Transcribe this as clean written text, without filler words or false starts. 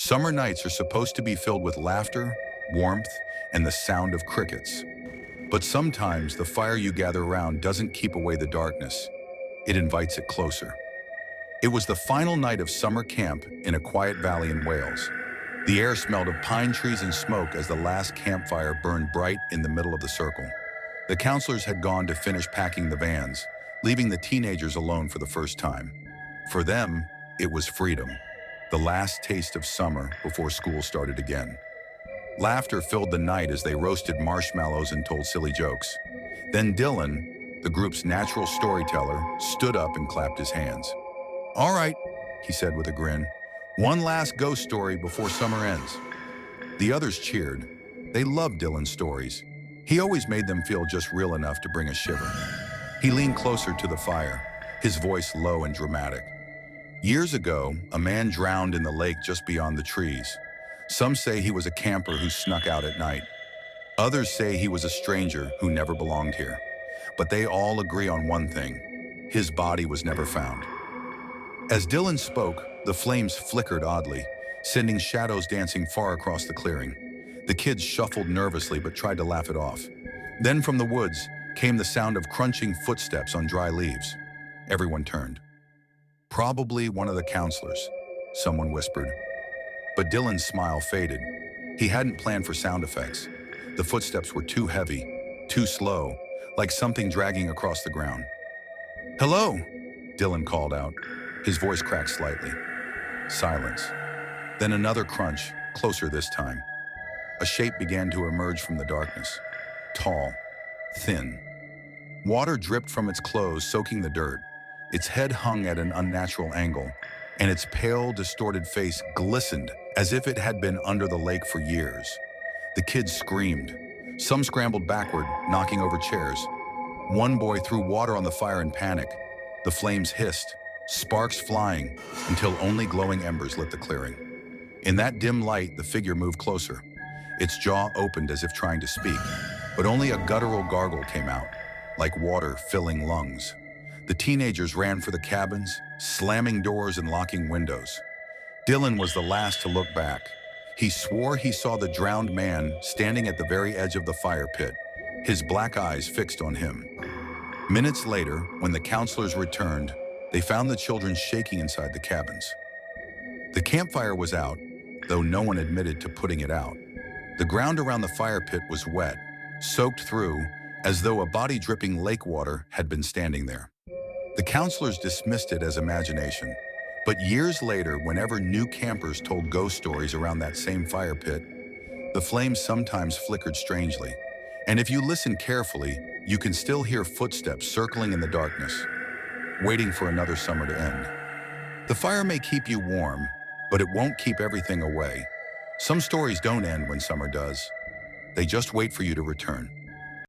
Summer nights are supposed to be filled with laughter, warmth, and the sound of crickets. But sometimes the fire you gather around doesn't keep away the darkness. It invites it closer. It was the final night of summer camp in a quiet valley in Wales. The air smelled of pine trees and smoke as the last campfire burned bright in the middle of the circle. The counselors had gone to finish packing the vans, leaving the teenagers alone for the first time. For them, it was freedom, the last taste of summer before school started again. Laughter filled the night as they roasted marshmallows and told silly jokes. Then Dylan, the group's natural storyteller, stood up and clapped his hands. "All right," he said with a grin. "One last ghost story before summer ends." The others cheered. They loved Dylan's stories. He always made them feel just real enough to bring a shiver. He leaned closer to the fire, his voice low and dramatic. Years ago, a man drowned in the lake just beyond the trees. Some say he was a camper who snuck out at night. Others say he was a stranger who never belonged here. But they all agree on one thing: his body was never found. As Dylan spoke, the flames flickered oddly, sending shadows dancing far across the clearing. The kids shuffled nervously but tried to laugh it off. Then from the woods came the sound of crunching footsteps on dry leaves. Everyone turned. "Probably one of the counselors," someone whispered. But Dylan's smile faded. He hadn't planned for sound effects. The footsteps were too heavy, too slow, like something dragging across the ground. "Hello," Dylan called out. His voice cracked slightly. Silence. Then another crunch, closer this time. A shape began to emerge from the darkness. Tall, thin. Water dripped from its clothes, soaking the dirt. Its head hung at an unnatural angle, and its pale, distorted face glistened as if it had been under the lake for years. The kids screamed. Some scrambled backward, knocking over chairs. One boy threw water on the fire in panic. The flames hissed, sparks flying, until only glowing embers lit the clearing. In that dim light, the figure moved closer. Its jaw opened as if trying to speak, but only a guttural gargle came out, like water filling lungs. The teenagers ran for the cabins, slamming doors and locking windows. Dylan was the last to look back. He swore he saw the drowned man standing at the very edge of the fire pit, his black eyes fixed on him. Minutes later, when the counselors returned, they found the children shaking inside the cabins. The campfire was out, though no one admitted to putting it out. The ground around the fire pit was wet, soaked through, as though a body dripping lake water had been standing there. The counselors dismissed it as imagination, but years later, whenever new campers told ghost stories around that same fire pit, the flames sometimes flickered strangely. And if you listen carefully, you can still hear footsteps circling in the darkness, waiting for another summer to end. The fire may keep you warm, but it won't keep everything away. Some stories don't end when summer does. They just wait for you to return.